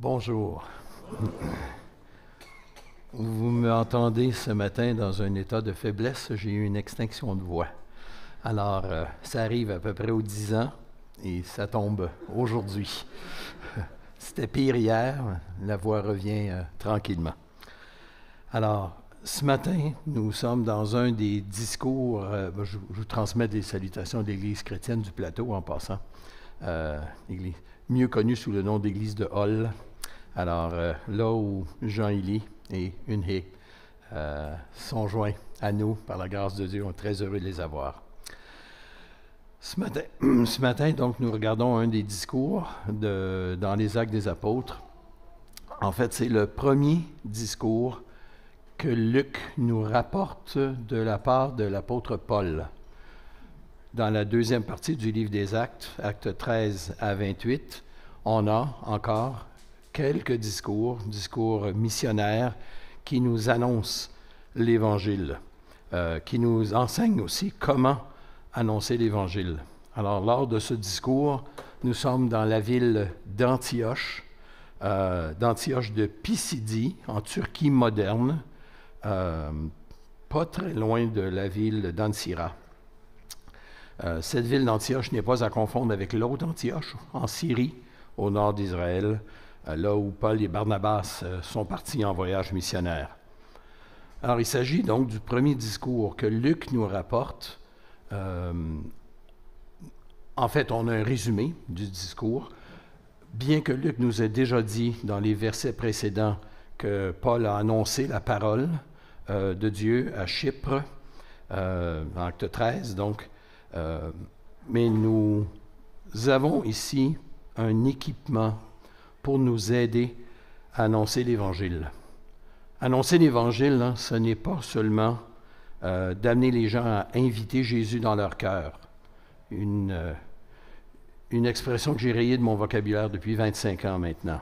Bonjour. Vous m'entendez ce matin dans un état de faiblesse, j'ai eu une extinction de voix. Alors, ça arrive à peu près aux 10 ans et ça tombe aujourd'hui. C'était pire hier, la voix revient tranquillement. Alors, ce matin, nous sommes dans un des discours, je vous transmets des salutations de l'Église chrétienne du Plateau en passant, église, mieux connue sous le nom d'Église de Hall. Alors, là où Jean-Élie et Une-Hé sont joints à nous par la grâce de Dieu, on est très heureux de les avoir. Ce matin, donc, nous regardons un des discours dans les Actes des Apôtres. En fait, c'est le premier discours que Luc nous rapporte de la part de l'apôtre Paul. Dans la deuxième partie du livre des Actes, Actes 13 à 28, on a encore quelques discours missionnaires qui nous annoncent l'Évangile, qui nous enseignent aussi comment annoncer l'Évangile. Alors, lors de ce discours, nous sommes dans la ville d'Antioche de Pisidie, en Turquie moderne, pas très loin de la ville d'Ansira. Cette ville d'Antioche n'est pas à confondre avec l'autre Antioche, en Syrie, au nord d'Israël, là où Paul et Barnabas sont partis en voyage missionnaire. Alors, il s'agit donc du premier discours que Luc nous rapporte. En fait, on a un résumé du discours, bien que Luc nous ait déjà dit dans les versets précédents que Paul a annoncé la parole de Dieu à Chypre, dans Acte 13, donc. Mais nous avons ici un équipement pour nous aider à annoncer l'Évangile. Annoncer l'Évangile, hein, ce n'est pas seulement d'amener les gens à inviter Jésus dans leur cœur. Une expression que j'ai rayée de mon vocabulaire depuis 25 ans maintenant,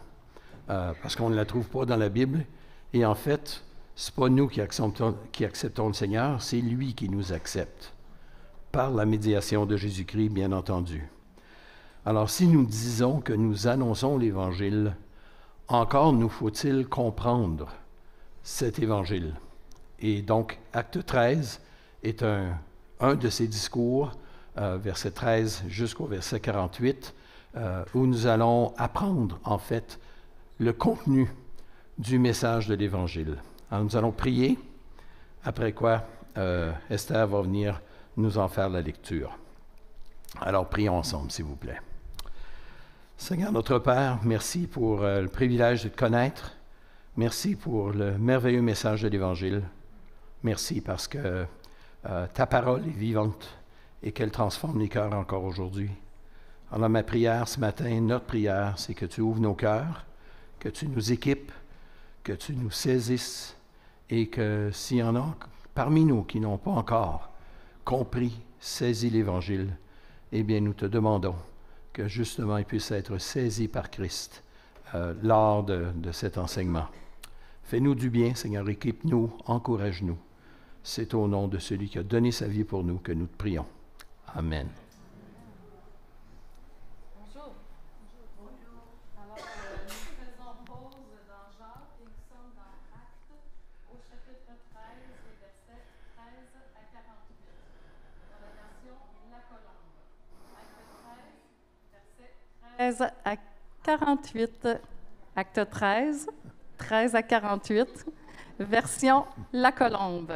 parce qu'on ne la trouve pas dans la Bible. Et en fait, ce n'est pas nous qui acceptons le Seigneur, c'est lui qui nous accepte, par la médiation de Jésus-Christ, bien entendu. Alors, si nous disons que nous annonçons l'Évangile, encore nous faut-il comprendre cet Évangile. Et donc, Acte 13 est un de ces discours, verset 13 jusqu'au verset 48, où nous allons apprendre, en fait, le contenu du message de l'Évangile. Alors, nous allons prier, après quoi Esther va venir nous en faire la lecture. Alors, prions ensemble, s'il vous plaît. Seigneur notre Père, merci pour le privilège de te connaître. Merci pour le merveilleux message de l'Évangile. Merci parce que ta parole est vivante et qu'elle transforme les cœurs encore aujourd'hui. Alors, ma prière ce matin, notre prière, c'est que tu ouvres nos cœurs, que tu nous équipes, que tu nous saisisses et que s'il y en a parmi nous qui n'ont pas encore compris, saisi l'Évangile, eh bien, nous te demandons que justement il puisse être saisi par Christ lors de cet enseignement. Fais-nous du bien, Seigneur, équipe-nous, encourage-nous. C'est au nom de celui qui a donné sa vie pour nous que nous te prions. Amen. Bonjour. Bonjour. Alors, nous faisons pause dans Jacques et nous sommes dans Actes au chapitre 13, les versets 13 à 48, dans la version La Colombe. Acte 13, versets 13 à 48. Acte 13, 13 à 48, version La Colombe.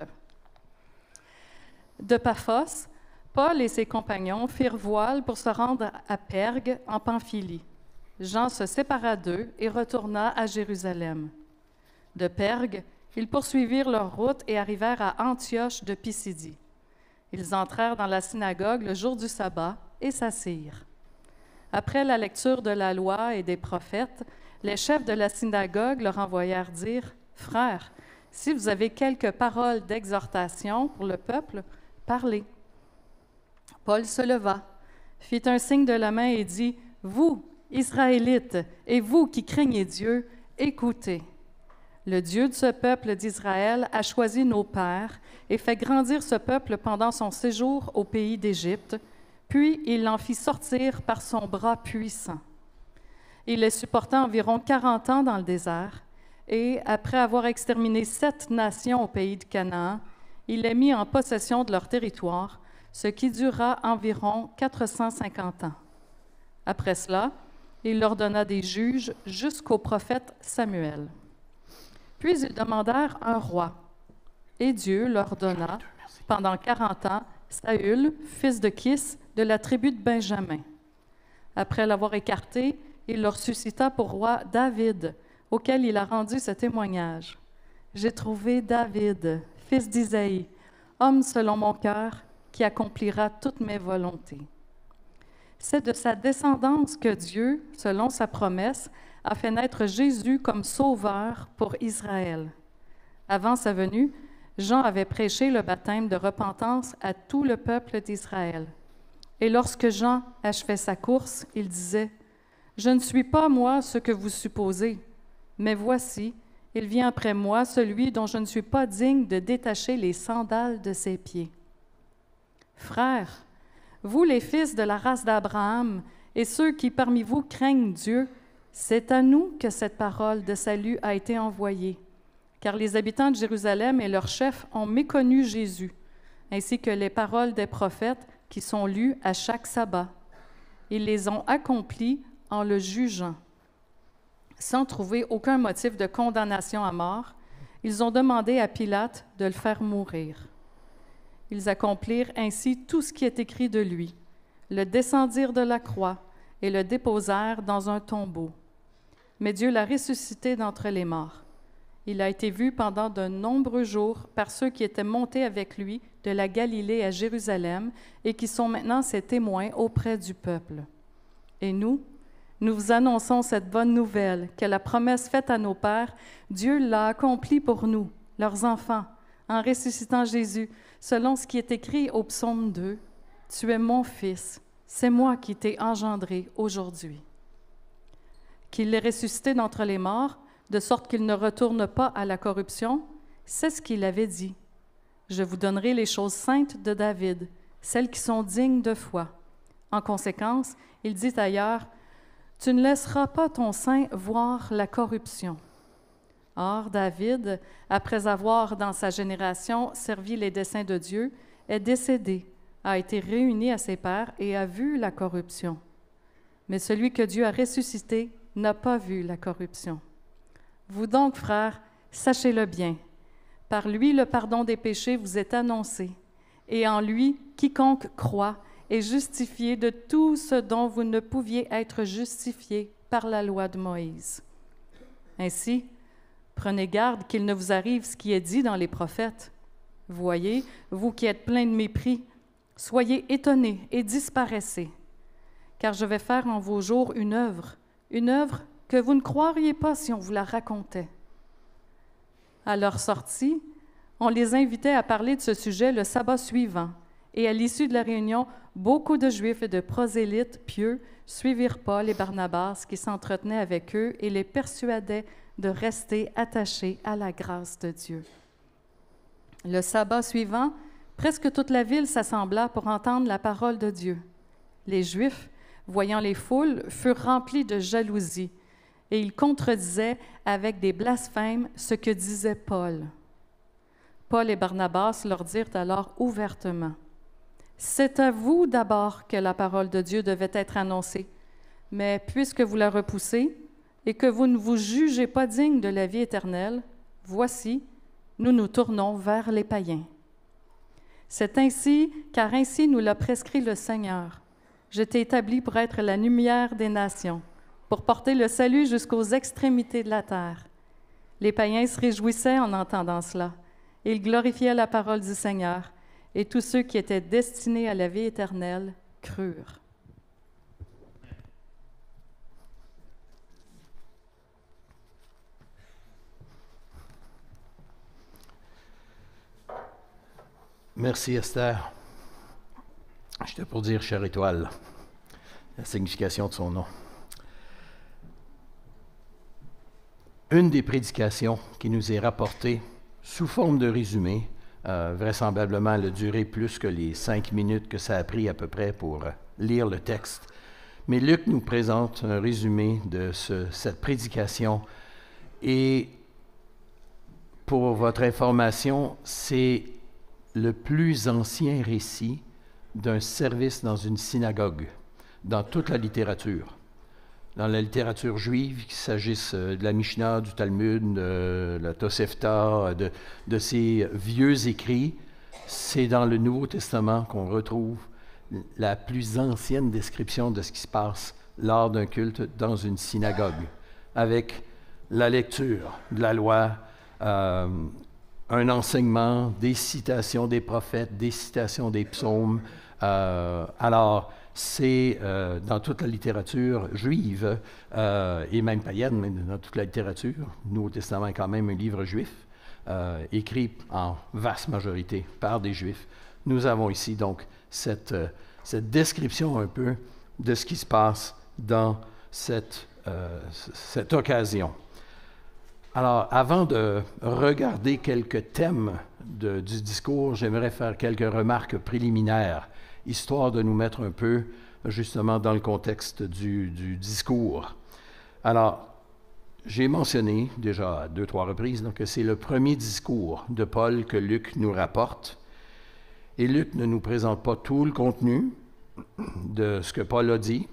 De Paphos, Paul et ses compagnons firent voile pour se rendre à Pergue, en Pamphylie. Jean se sépara d'eux et retourna à Jérusalem. De Pergue, ils poursuivirent leur route et arrivèrent à Antioche de Pisidie. Ils entrèrent dans la synagogue le jour du sabbat et s'assirent. Après la lecture de la loi et des prophètes, les chefs de la synagogue leur envoyèrent dire « Frères, si vous avez quelques paroles d'exhortation pour le peuple, parlez. » Paul se leva, fit un signe de la main et dit, « Vous, Israélites, et vous qui craignez Dieu, écoutez. Le Dieu de ce peuple d'Israël a choisi nos pères et fait grandir ce peuple pendant son séjour au pays d'Égypte, puis il l'en fit sortir par son bras puissant. Il les supporta environ 40 ans dans le désert, et après avoir exterminé 7 nations au pays de Canaan, il les mit en possession de leur territoire, ce qui dura environ 450 ans. Après cela, il leur donna des juges jusqu'au prophète Samuel. Puis ils demandèrent un roi, et Dieu leur donna, pendant 40 ans, Saül, fils de Kis, de la tribu de Benjamin. Après l'avoir écarté, il leur suscita pour roi David, auquel il a rendu ce témoignage. « J'ai trouvé David, fils d'Isaïe, homme selon mon cœur, qui accomplira toutes mes volontés. » C'est de sa descendance que Dieu, selon sa promesse, a fait naître Jésus comme sauveur pour Israël. Avant sa venue, Jean avait prêché le baptême de repentance à tout le peuple d'Israël. Et lorsque Jean achevait sa course, il disait, « Je ne suis pas, moi, ce que vous supposez, mais voici, il vient après moi, celui dont je ne suis pas digne de détacher les sandales de ses pieds. » Frères, vous les fils de la race d'Abraham et ceux qui parmi vous craignent Dieu, c'est à nous que cette parole de salut a été envoyée, car les habitants de Jérusalem et leurs chefs ont méconnu Jésus, ainsi que les paroles des prophètes qui sont lues à chaque sabbat. Ils les ont accomplies en le jugeant. Sans trouver aucun motif de condamnation à mort, ils ont demandé à Pilate de le faire mourir. Ils accomplirent ainsi tout ce qui est écrit de lui, le descendirent de la croix et le déposèrent dans un tombeau. Mais Dieu l'a ressuscité d'entre les morts. Il a été vu pendant de nombreux jours par ceux qui étaient montés avec lui de la Galilée à Jérusalem et qui sont maintenant ses témoins auprès du peuple. Et nous vous annonçons cette bonne nouvelle, que la promesse faite à nos pères, Dieu l'a accomplie pour nous, leurs enfants, en ressuscitant Jésus, selon ce qui est écrit au psaume 2, « Tu es mon Fils, c'est moi qui t'ai engendré aujourd'hui. » Qu'il l'ait ressuscité d'entre les morts, de sorte qu'il ne retourne pas à la corruption, c'est ce qu'il avait dit. « Je vous donnerai les choses saintes de David, celles qui sont dignes de foi. » En conséquence, il dit ailleurs, « Tu ne laisseras pas ton sein voir la corruption. » Or, David, après avoir, dans sa génération, servi les desseins de Dieu, est décédé, a été réuni à ses pairs et a vu la corruption. Mais celui que Dieu a ressuscité n'a pas vu la corruption. Vous donc, frères, sachez-le bien, par lui le pardon des péchés vous est annoncé, et en lui, quiconque croit est justifié de tout ce dont vous ne pouviez être justifiés par la loi de Moïse. Ainsi, prenez garde qu'il ne vous arrive ce qui est dit dans les prophètes. Voyez, vous qui êtes pleins de mépris, soyez étonnés et disparaissez, car je vais faire en vos jours une œuvre que vous ne croiriez pas si on vous la racontait. À leur sortie, on les invitait à parler de ce sujet le sabbat suivant, et à l'issue de la réunion, beaucoup de Juifs et de prosélytes pieux suivirent Paul et Barnabas qui s'entretenaient avec eux et les persuadaient de rester attachés à la grâce de Dieu. Le sabbat suivant, presque toute la ville s'assembla pour entendre la parole de Dieu. Les Juifs, voyant les foules, furent remplis de jalousie, et ils contredisaient avec des blasphèmes ce que disait Paul. Paul et Barnabas leur dirent alors ouvertement, « C'est à vous d'abord que la parole de Dieu devait être annoncée, mais puisque vous la repoussez et que vous ne vous jugez pas digne de la vie éternelle, voici, nous nous tournons vers les païens. C'est ainsi, car ainsi nous l'a prescrit le Seigneur. Je t'ai établi pour être la lumière des nations, pour porter le salut jusqu'aux extrémités de la terre. » Les païens se réjouissaient en entendant cela. Ils glorifiaient la parole du Seigneur, et tous ceux qui étaient destinés à la vie éternelle crurent. Merci Esther. J'étais pour dire chère étoile, la signification de son nom. Une des prédications qui nous est rapportée sous forme de résumé, vraisemblablement elle a duré plus que les 5 minutes que ça a pris à peu près pour lire le texte, Mais Luc nous présente un résumé de cette prédication. Et pour votre information, c'est le plus ancien récit d'un service dans une synagogue, dans toute la littérature. Dans la littérature juive, qu'il s'agisse de la Mishnah, du Talmud, de la Tosefta, de ces vieux écrits, c'est dans le Nouveau Testament qu'on retrouve la plus ancienne description de ce qui se passe lors d'un culte dans une synagogue, avec la lecture de la loi, un enseignement, des citations des prophètes, des citations des psaumes. Alors, c'est dans toute la littérature juive et même païenne, mais dans toute la littérature. Le Nouveau Testament est quand même un livre juif, écrit en vaste majorité par des Juifs. Nous avons ici donc cette description un peu de ce qui se passe dans cette occasion. Alors, avant de regarder quelques thèmes du discours, j'aimerais faire quelques remarques préliminaires, histoire de nous mettre un peu justement dans le contexte du discours. Alors, j'ai mentionné déjà à 2-3 reprises que c'est le premier discours de Paul que Luc nous rapporte. Et Luc ne nous présente pas tout le contenu de ce que Paul a dit,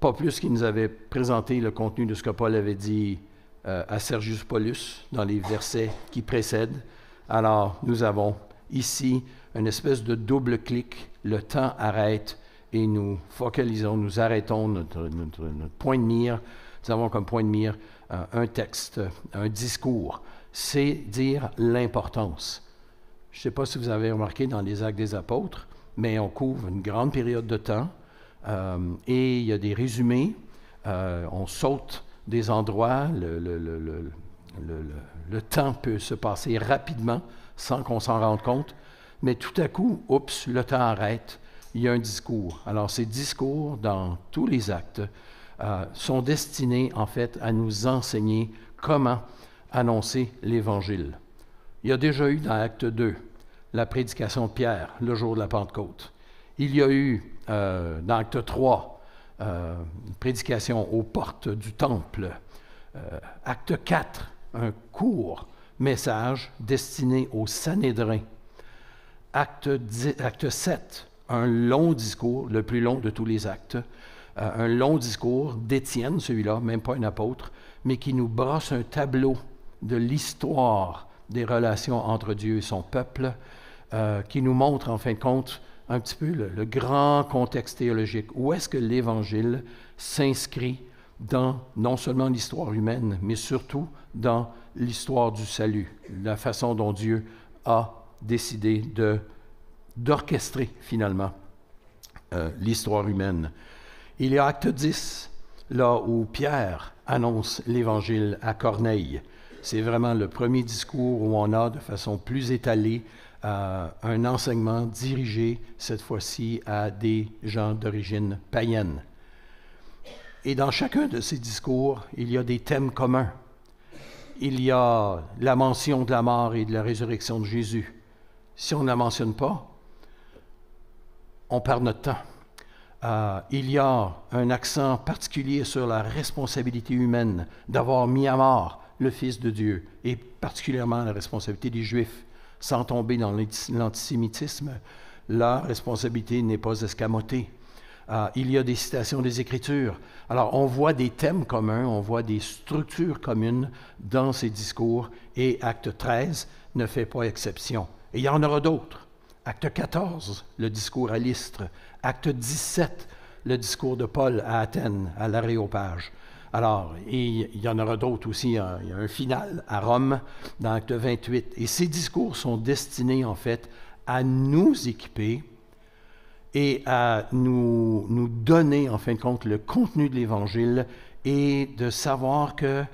pas plus qu'il nous avait présenté le contenu de ce que Paul avait dit à Sergius Paulus dans les versets qui précèdent. Alors, nous avons ici une espèce de double clic. Le temps arrête et nous focalisons, nous arrêtons notre point de mire. Nous avons comme point de mire un texte, un discours. C'est dire l'importance. Je ne sais pas si vous avez remarqué dans les Actes des Apôtres, mais on couvre une grande période de temps et il y a des résumés. On saute des endroits. Le temps peut se passer rapidement sans qu'on s'en rende compte. Mais tout à coup, oups, le temps arrête. Il y a un discours. Alors, ces discours, dans tous les actes, sont destinés, en fait, à nous enseigner comment annoncer l'Évangile. Il y a déjà eu dans Acte 2 la prédication de Pierre, le jour de la Pentecôte. Il y a eu dans Acte 3 une prédication aux portes du Temple. Acte 4, un court message destiné au Sanhédrin. Acte 7, un long discours, le plus long de tous les actes, un long discours d'Étienne, celui-là, même pas un apôtre, mais qui nous brosse un tableau de l'histoire des relations entre Dieu et son peuple, qui nous montre, en fin de compte, un petit peu le grand contexte théologique. Où est-ce que l'Évangile s'inscrit dans non seulement l'histoire humaine, mais surtout dans l'histoire du salut, la façon dont Dieu a décidé d'orchestrer finalement l'histoire humaine. Il y a Acte 10, là où Pierre annonce l'Évangile à Corneille. C'est vraiment le premier discours où on a de façon plus étalée un enseignement dirigé cette fois-ci à des gens d'origine païenne. Et dans chacun de ces discours, il y a des thèmes communs. Il y a la mention de la mort et de la résurrection de Jésus. Si on ne la mentionne pas, on perd notre temps. Il y a un accent particulier sur la responsabilité humaine d'avoir mis à mort le Fils de Dieu, et particulièrement la responsabilité des Juifs. Sans tomber dans l'antisémitisme, la responsabilité n'est pas escamotée. Il y a des citations des Écritures. Alors, on voit des thèmes communs, on voit des structures communes dans ces discours, et Acte 13 ne fait pas exception. Et il y en aura d'autres. Acte 14, le discours à Lystre. Acte 17, le discours de Paul à Athènes, à l'Aréopage. Alors, et il y en aura d'autres aussi. Il y a un final à Rome, dans Acte 28. Et ces discours sont destinés, en fait, à nous équiper et à nous donner, en fin de compte, le contenu de l'Évangile et de savoir que,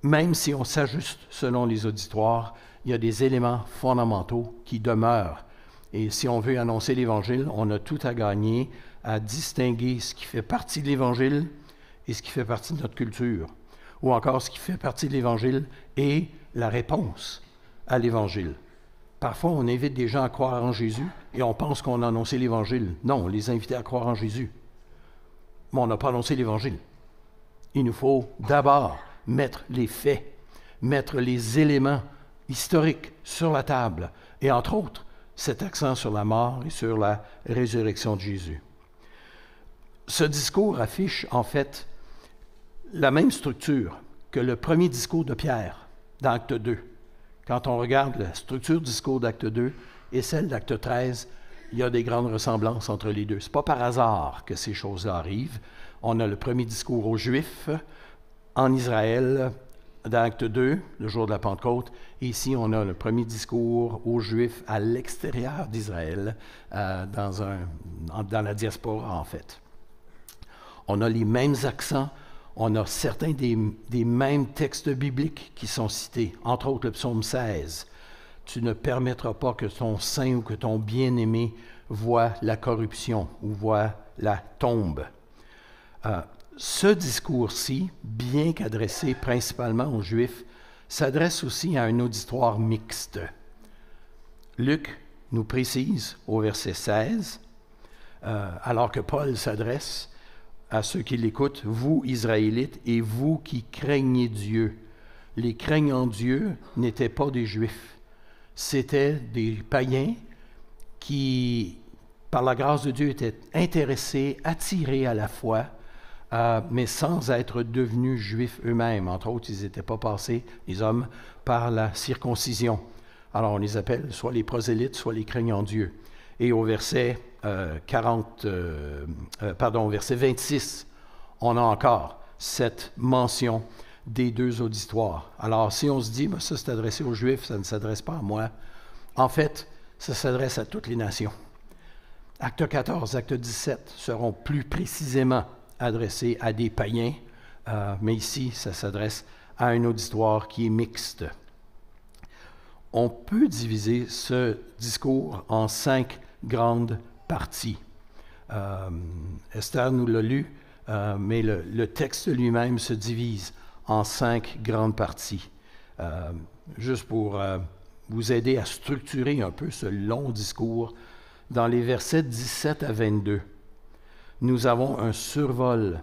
même si on s'ajuste selon les auditoires, il y a des éléments fondamentaux qui demeurent. Et si on veut annoncer l'Évangile, on a tout à gagner à distinguer ce qui fait partie de l'Évangile et ce qui fait partie de notre culture, ou encore ce qui fait partie de l'Évangile et la réponse à l'Évangile. Parfois, on invite des gens à croire en Jésus et on pense qu'on a annoncé l'Évangile. Non, on les invitait à croire en Jésus. mais on n'a pas annoncé l'Évangile. Il nous faut d'abord mettre les faits, mettre les éléments historiques sur la table, et entre autres, cet accent sur la mort et sur la résurrection de Jésus. Ce discours affiche en fait la même structure que le premier discours de Pierre dans Acte 2. Quand on regarde la structure du discours d'Acte 2 et celle d'Acte 13, il y a des grandes ressemblances entre les deux. Ce n'est pas par hasard que ces choses-là arrivent. On a le premier discours aux Juifs en Israël dans Acte 2, le jour de la Pentecôte. Et ici, on a le premier discours aux Juifs à l'extérieur d'Israël, dans la diaspora en fait. On a les mêmes accents, on a certains des mêmes textes bibliques qui sont cités, entre autres le psaume 16. Tu ne permettras pas que ton saint ou que ton bien-aimé voie la corruption ou voie la tombe. Ce discours-ci, bien qu'adressé principalement aux Juifs, s'adresse aussi à un auditoire mixte. Luc nous précise au verset 16, alors que Paul s'adresse à ceux qui l'écoutent, « Vous, Israélites, et vous qui craignez Dieu. » Les craignants Dieu n'étaient pas des Juifs. C'étaient des païens qui, par la grâce de Dieu, étaient intéressés, attirés à la foi, mais sans être devenus Juifs eux-mêmes. Entre autres, ils n'étaient pas passés, les hommes, par la circoncision. Alors, on les appelle soit les prosélytes, soit les craignants Dieu. Et au verset au verset 26, on a encore cette mention des deux auditoires. Alors, si on se dit, ben, ça c'est adressé aux Juifs, ça ne s'adresse pas à moi, en fait, ça s'adresse à toutes les nations. Acte 14, acte 17 seront plus précisément adressés à des païens, mais ici, ça s'adresse à un auditoire qui est mixte. On peut diviser ce discours en 5 grandes parties. Esther nous l'a lu, mais le texte lui-même se divise en 5 grandes parties. Juste pour vous aider à structurer un peu ce long discours, dans les versets 17 à 22, nous avons un survol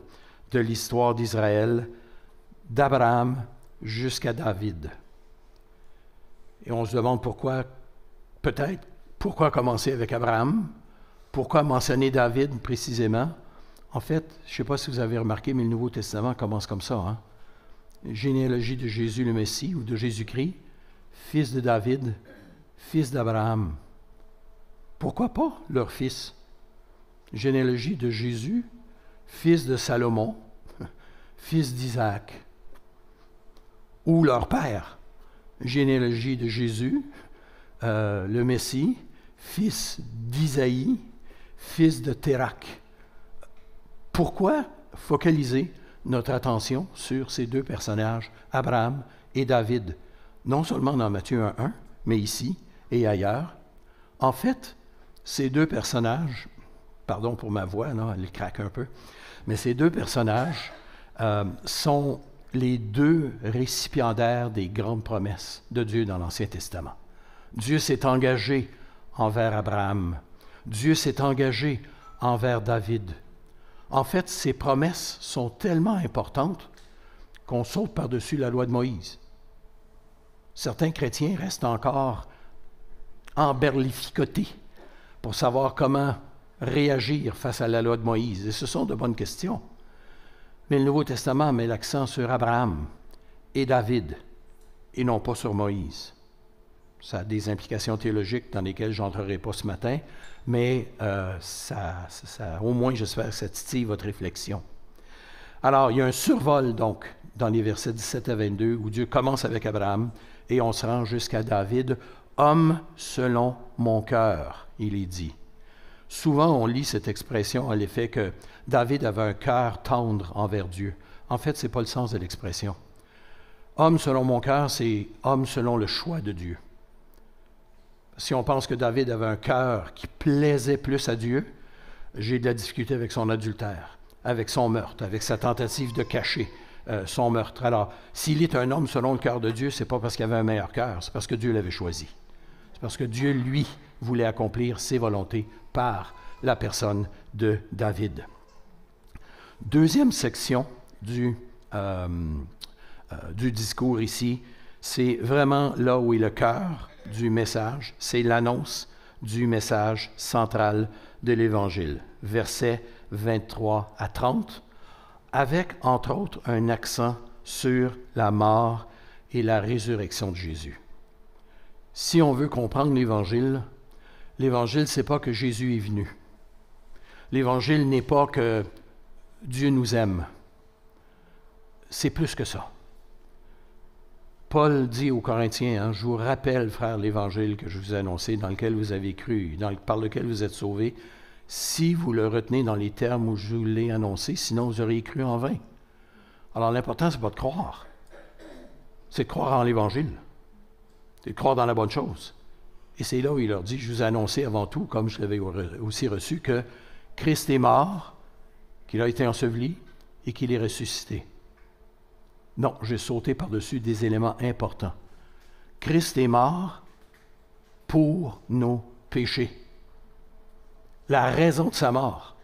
de l'histoire d'Israël, d'Abraham jusqu'à David. Et on se demande pourquoi commencer avec Abraham? Pourquoi mentionner David précisément? En fait, je ne sais pas si vous avez remarqué, mais le Nouveau Testament commence comme ça. Hein? Généalogie de Jésus le Messie ou de Jésus-Christ, fils de David, fils d'Abraham. Pourquoi pas leur fils? Généalogie de Jésus, fils de Salomon, fils d'Isaac. Ou leur père. Généalogie de Jésus, le Messie, fils d'Isaïe, fils de Térak. Pourquoi focaliser notre attention sur ces deux personnages, Abraham et David, non seulement dans Matthieu 1.1, mais ici et ailleurs? En fait, ces deux personnages, pardon pour ma voix, là, elle craque un peu, mais ces deux personnages sont les deux récipiendaires des grandes promesses de Dieu dans l'Ancien Testament. Dieu s'est engagé envers Abraham. Dieu s'est engagé envers David. En fait, ces promesses sont tellement importantes qu'on saute par-dessus la loi de Moïse. Certains chrétiens restent encore emberlificotés pour savoir comment réagir face à la loi de Moïse. Et ce sont de bonnes questions. Mais le Nouveau Testament met l'accent sur Abraham et David, et non pas sur Moïse. Ça a des implications théologiques dans lesquelles je n'entrerai pas ce matin, mais au moins, j'espère que ça titille votre réflexion. Alors, il y a un survol, donc, dans les versets 17 à 22, où Dieu commence avec Abraham, et on se rend jusqu'à David, « Homme selon mon cœur », il est dit. Souvent, on lit cette expression à l'effet que David avait un cœur tendre envers Dieu. En fait, ce n'est pas le sens de l'expression. Homme selon mon cœur, c'est homme selon le choix de Dieu. Si on pense que David avait un cœur qui plaisait plus à Dieu, j'ai de la difficulté avec son adultère, avec son meurtre, avec sa tentative de cacher son meurtre. Alors, s'il est un homme selon le cœur de Dieu, ce n'est pas parce qu'il avait un meilleur cœur, c'est parce que Dieu l'avait choisi. C'est parce que Dieu, lui, voulait accomplir ses volontés par la personne de David. Deuxième section du discours ici, c'est vraiment là où est le cœur du message, c'est l'annonce du message central de l'Évangile, versets 23 à 30, avec, entre autres, un accent sur la mort et la résurrection de Jésus. Si on veut comprendre l'Évangile, c'est pas que Jésus est venu. L'Évangile n'est pas que Dieu nous aime. C'est plus que ça. Paul dit aux Corinthiens, je vous rappelle, frères, l'Évangile que je vous ai annoncé, dans lequel vous avez cru, par lequel vous êtes sauvés, si vous le retenez dans les termes où je vous l'ai annoncé, sinon vous auriez cru en vain. Alors l'important, ce n'est pas de croire, c'est de croire en l'Évangile, c'est de croire dans la bonne chose. Et c'est là où il leur dit, je vous ai annoncé avant tout, comme je l'avais aussi reçu, que Christ est mort, qu'il a été enseveli et qu'il est ressuscité. Non, j'ai sauté par-dessus des éléments importants. Christ est mort pour nos péchés. La raison de sa mort,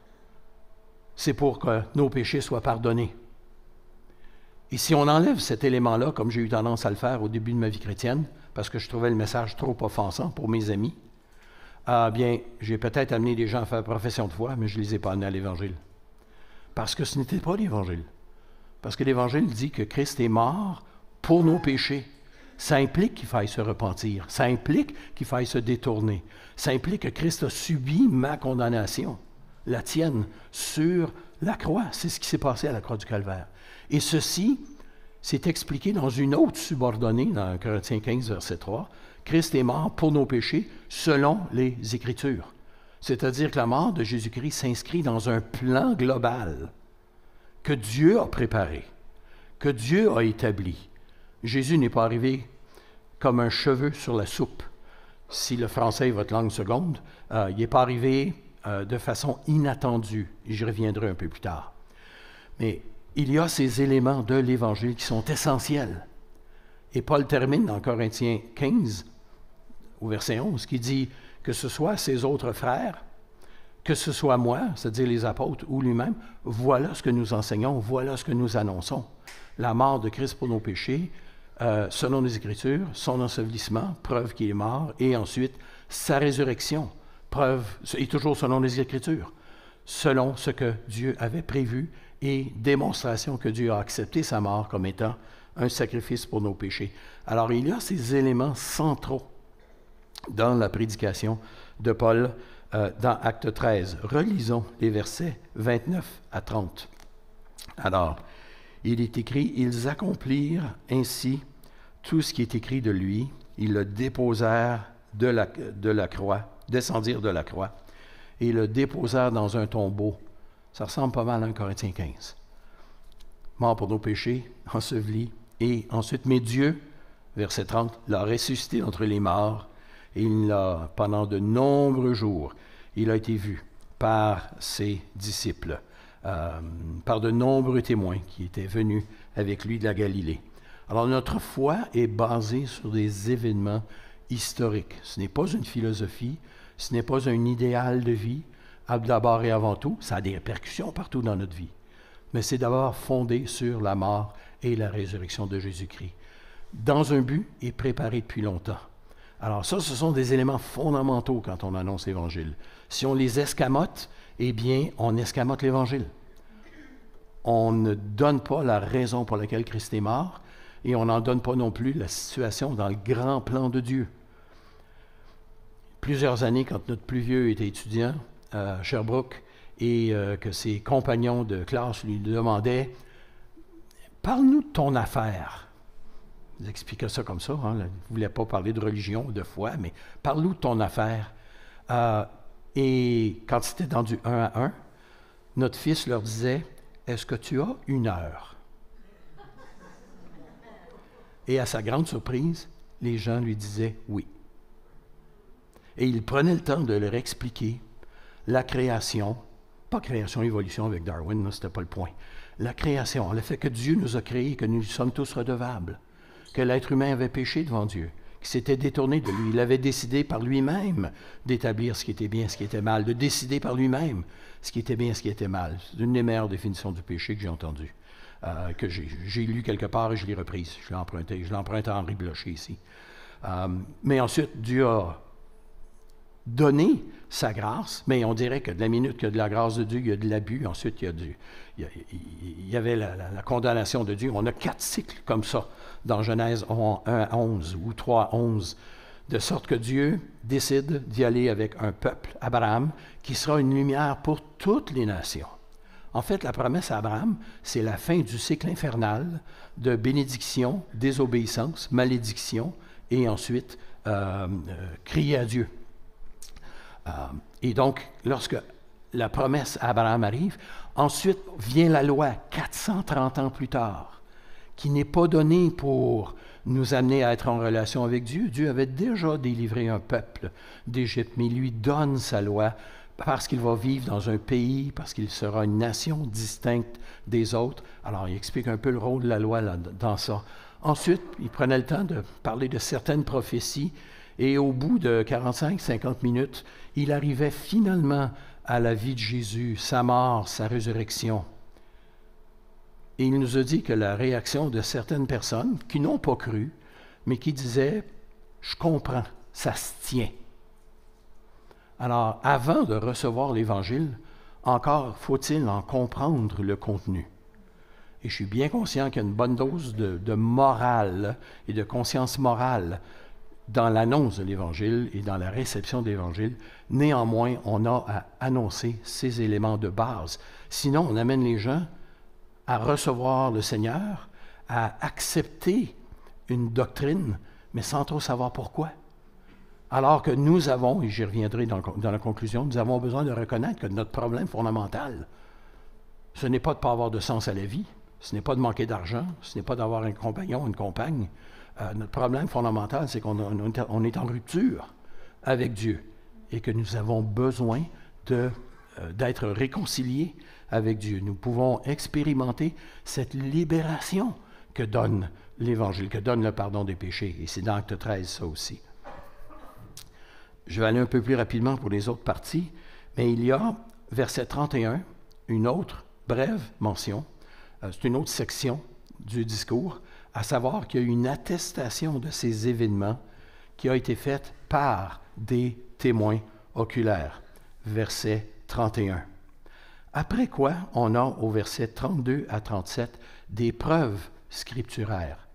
c'est pour que nos péchés soient pardonnés. Et si on enlève cet élément-là, comme j'ai eu tendance à le faire au début de ma vie chrétienne, parce que je trouvais le message trop offensant pour mes amis, bien, j'ai peut-être amené des gens à faire profession de foi, mais je ne les ai pas amenés à l'Évangile. Parce que ce n'était pas l'Évangile. Parce que l'Évangile dit que Christ est mort pour nos péchés. Ça implique qu'il faille se repentir. Ça implique qu'il faille se détourner. Ça implique que Christ a subi ma condamnation, la tienne, sur la croix. C'est ce qui s'est passé à la croix du Calvaire. Et ceci s'est expliqué dans une autre subordonnée, dans Corinthiens 15, verset 3. Christ est mort pour nos péchés selon les Écritures. C'est-à-dire que la mort de Jésus-Christ s'inscrit dans un plan global que Dieu a préparé, que Dieu a établi. Jésus n'est pas arrivé comme un cheveu sur la soupe. Si le français est votre langue seconde, il n'est pas arrivé de façon inattendue. J'y reviendrai un peu plus tard. Mais il y a ces éléments de l'Évangile qui sont essentiels. Et Paul termine dans Corinthiens 15, au verset 11, qui dit que ce soit ses autres frères, que ce soit moi, c'est-à-dire les apôtres ou lui-même, voilà ce que nous enseignons, voilà ce que nous annonçons. La mort de Christ pour nos péchés, selon les Écritures, son ensevelissement, preuve qu'il est mort, et ensuite sa résurrection, preuve, et toujours selon les Écritures, selon ce que Dieu avait prévu et démonstration que Dieu a accepté sa mort comme étant un sacrifice pour nos péchés. Alors il y a ces éléments centraux dans la prédication de Paul dans Acte 13. Relisons les versets 29 à 30. Alors, il est écrit, « Ils accomplirent ainsi tout ce qui est écrit de lui. Ils le déposèrent de la croix, descendirent de la croix, et le déposèrent dans un tombeau. » Ça ressemble pas mal à 1 Corinthiens 15. Mort pour nos péchés, enseveli, et ensuite, mais Dieu, verset 30, l'a ressuscité d'entre les morts, et il l'a, pendant de nombreux jours, il a été vu par ses disciples, par de nombreux témoins qui étaient venus avec lui de la Galilée. Alors notre foi est basée sur des événements historiques. Ce n'est pas une philosophie, ce n'est pas un idéal de vie, d'abord et avant tout, ça a des répercussions partout dans notre vie, mais c'est d'abord fondé sur la mort et la résurrection de Jésus-Christ, dans un but et préparé depuis longtemps. Alors ça, ce sont des éléments fondamentaux quand on annonce l'Évangile. Si on les escamote, eh bien, on escamote l'Évangile. On ne donne pas la raison pour laquelle Christ est mort, et on n'en donne pas non plus la situation dans le grand plan de Dieu. Plusieurs années, quand notre plus vieux était étudiant à Sherbrooke, et que ses compagnons de classe lui demandaient « Parle-nous de ton affaire ». Ils expliquaient ça comme ça. Hein? Ils ne voulaient pas parler de religion ou de foi, mais parle-nous de ton affaire. Et quand c'était dans du 1 à 1, notre fils leur disait, « Est-ce que tu as 1 heure? » Et à sa grande surprise, les gens lui disaient « Oui ». Et il prenait le temps de leur expliquer la création, pas création-évolution avec Darwin, ce n'était pas le point. La création, le fait que Dieu nous a créés, que nous sommes tous redevables, que l'être humain avait péché devant Dieu, qu'il qui s'était détourné de lui. Il avait décidé par lui-même d'établir ce qui était bien, ce qui était mal, de décider par lui-même ce qui était bien, ce qui était mal. C'est une des meilleures définitions du péché que j'ai entendues, que j'ai lu quelque part et je l'ai reprise. Je l'ai emprunté à Henri Blocher ici. Mais ensuite, Dieu a donné sa grâce, mais on dirait que de la minute qu'il y a de la grâce de Dieu, il y a de l'abus. Ensuite, il y avait la condamnation de Dieu. On a 4 cycles comme ça dans Genèse 1 à 11 ou 3 à 11, de sorte que Dieu décide d'y aller avec un peuple, Abraham, qui sera une lumière pour toutes les nations. En fait, la promesse à Abraham, c'est la fin du cycle infernal de bénédiction, désobéissance, malédiction, et ensuite crier à Dieu. Et donc, lorsque la promesse à Abraham arrive, ensuite vient la loi 430 ans plus tard, qui n'est pas donnée pour nous amener à être en relation avec Dieu. Dieu avait déjà délivré un peuple d'Égypte, mais il lui donne sa loi parce qu'il va vivre dans un pays, parce qu'il sera une nation distincte des autres. Alors, il explique un peu le rôle de la loi là, dans ça. Ensuite, il prenait le temps de parler de certaines prophéties, et au bout de 45-50 minutes, il arrivait finalement à la vie de Jésus, sa mort, sa résurrection. Et il nous a dit que la réaction de certaines personnes qui n'ont pas cru, mais qui disaient « Je comprends, ça se tient ». Alors, avant de recevoir l'Évangile, encore faut-il en comprendre le contenu. Et je suis bien conscient qu'il y a une bonne dose de morale et de conscience morale dans l'annonce de l'Évangile et dans la réception de l'Évangile. Néanmoins, on a à annoncer ces éléments de base. Sinon, on amène les gens à recevoir le Seigneur, à accepter une doctrine, mais sans trop savoir pourquoi. Alors que nous avons, et j'y reviendrai dans la conclusion, nous avons besoin de reconnaître que notre problème fondamental, ce n'est pas de ne pas avoir de sens à la vie, ce n'est pas de manquer d'argent, ce n'est pas d'avoir un compagnon, une compagne. Notre problème fondamental, c'est qu'on est en rupture avec Dieu et que nous avons besoin d'être réconciliés avec Dieu. Nous pouvons expérimenter cette libération que donne l'Évangile, que donne le pardon des péchés. Et c'est dans Acte 13, ça aussi. Je vais aller un peu plus rapidement pour les autres parties, mais il y a, verset 31, une autre brève mention. C'est une autre section du discours, à savoir qu'il y a une attestation de ces événements qui a été faite par des témoins oculaires. Verset 31. Après quoi, on a au verset 32 à 37 des preuves scripturaires.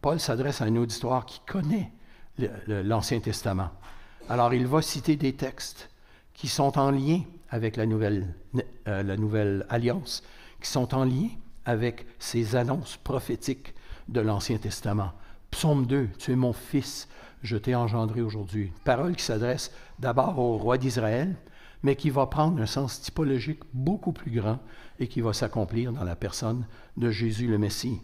Paul s'adresse à un auditoire qui connaît l'Ancien Testament. Alors, il va citer des textes qui sont en lien avec la nouvelle alliance, qui sont en lien avec ces annonces prophétiques de l'Ancien Testament. Psaume 2, « Tu es mon fils, je t'ai engendré aujourd'hui ». Parole qui s'adresse d'abord au roi d'Israël, mais qui va prendre un sens typologique beaucoup plus grand et qui va s'accomplir dans la personne de Jésus le Messie.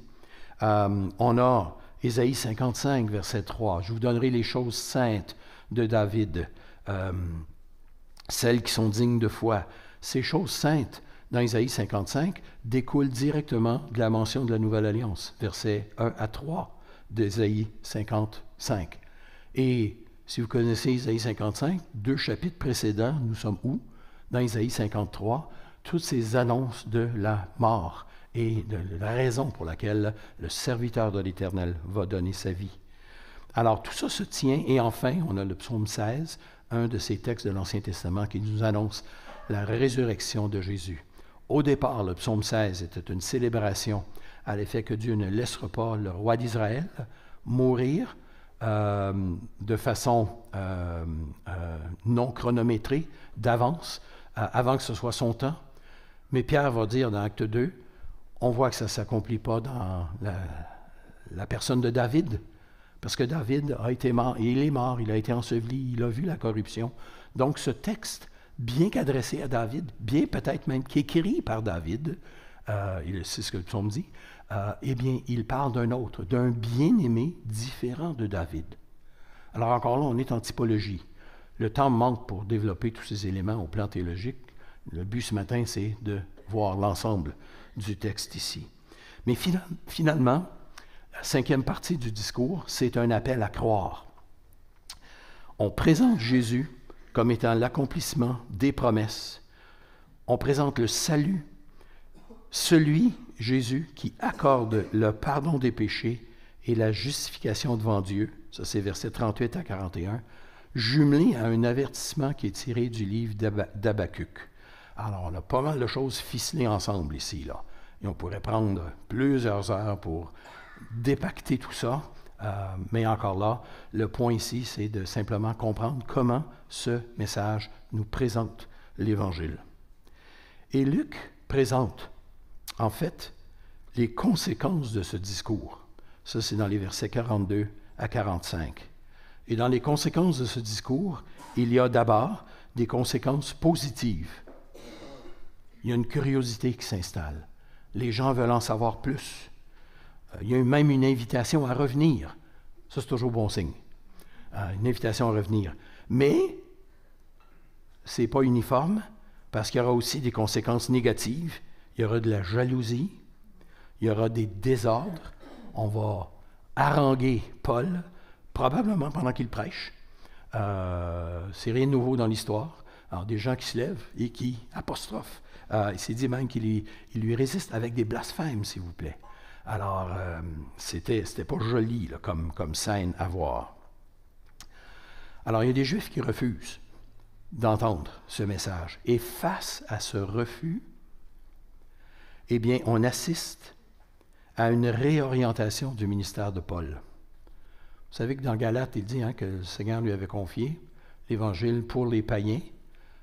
On a Ésaïe 55, verset 3, « Je vous donnerai les choses saintes de David, celles qui sont dignes de foi. » Ces choses saintes, dans Ésaïe 55, découlent directement de la mention de la Nouvelle Alliance, versets 1 à 3 d'Ésaïe 55. Et si vous connaissez Ésaïe 55, 2 chapitres précédents, nous sommes où? Dans Ésaïe 53, toutes ces annonces de la mort et de la raison pour laquelle le serviteur de l'Éternel va donner sa vie. Alors, tout ça se tient, et enfin, on a le psaume 16, un de ces textes de l'Ancien Testament qui nous annonce la résurrection de Jésus. Au départ, le psaume 16 était une célébration à l'effet que Dieu ne laissera pas le roi d'Israël mourir de façon non chronométrée, d'avance, avant que ce soit son temps. Mais Pierre va dire dans Acte 2, on voit que ça ne s'accomplit pas dans la personne de David, parce que David a été mort, il est mort, il a été enseveli, il a vu la corruption. Donc ce texte, bien qu'adressé à David, bien peut-être même qu'écrit par David, c'est ce que le psaume dit, eh bien, il parle d'un autre, d'un bien-aimé différent de David. Alors encore là, on est en typologie. Le temps me manque pour développer tous ces éléments au plan théologique. Le but ce matin, c'est de voir l'ensemble du texte ici. Mais finalement, la cinquième partie du discours, c'est un appel à croire. On présente Jésus comme étant l'accomplissement des promesses. On présente le salut, celui, Jésus, qui accorde le pardon des péchés et la justification devant Dieu. Ça, c'est versets 38 à 41, jumelé à un avertissement qui est tiré du livre d'Habakkuk. Alors, on a pas mal de choses ficelées ensemble ici, là. Et on pourrait prendre plusieurs heures pour dépacter tout ça. Mais encore là, le point ici, c'est de simplement comprendre comment ce message nous présente l'Évangile. Et Luc présente, en fait, les conséquences de ce discours. Ça, c'est dans les versets 42 à 45. Et dans les conséquences de ce discours, il y a d'abord des conséquences positives. Il y a une curiosité qui s'installe. Les gens veulent en savoir plus. Il y a même une invitation à revenir. Ça, c'est toujours bon signe. Une invitation à revenir. Mais, ce n'est pas uniforme, parce qu'il y aura aussi des conséquences négatives. Il y aura de la jalousie. Il y aura des désordres. On va haranguer Paul, probablement pendant qu'il prêche. C'est rien de nouveau dans l'histoire. Alors, des gens qui se lèvent et qui apostrophent. Il s'est dit même qu'il lui résiste avec des blasphèmes, s'il vous plaît. Alors, c'était pas joli là, comme scène à voir. Alors, il y a des Juifs qui refusent d'entendre ce message. Et face à ce refus, eh bien, on assiste à une réorientation du ministère de Paul. Vous savez que dans Galates, il dit que le Seigneur lui avait confié l'Évangile pour les païens.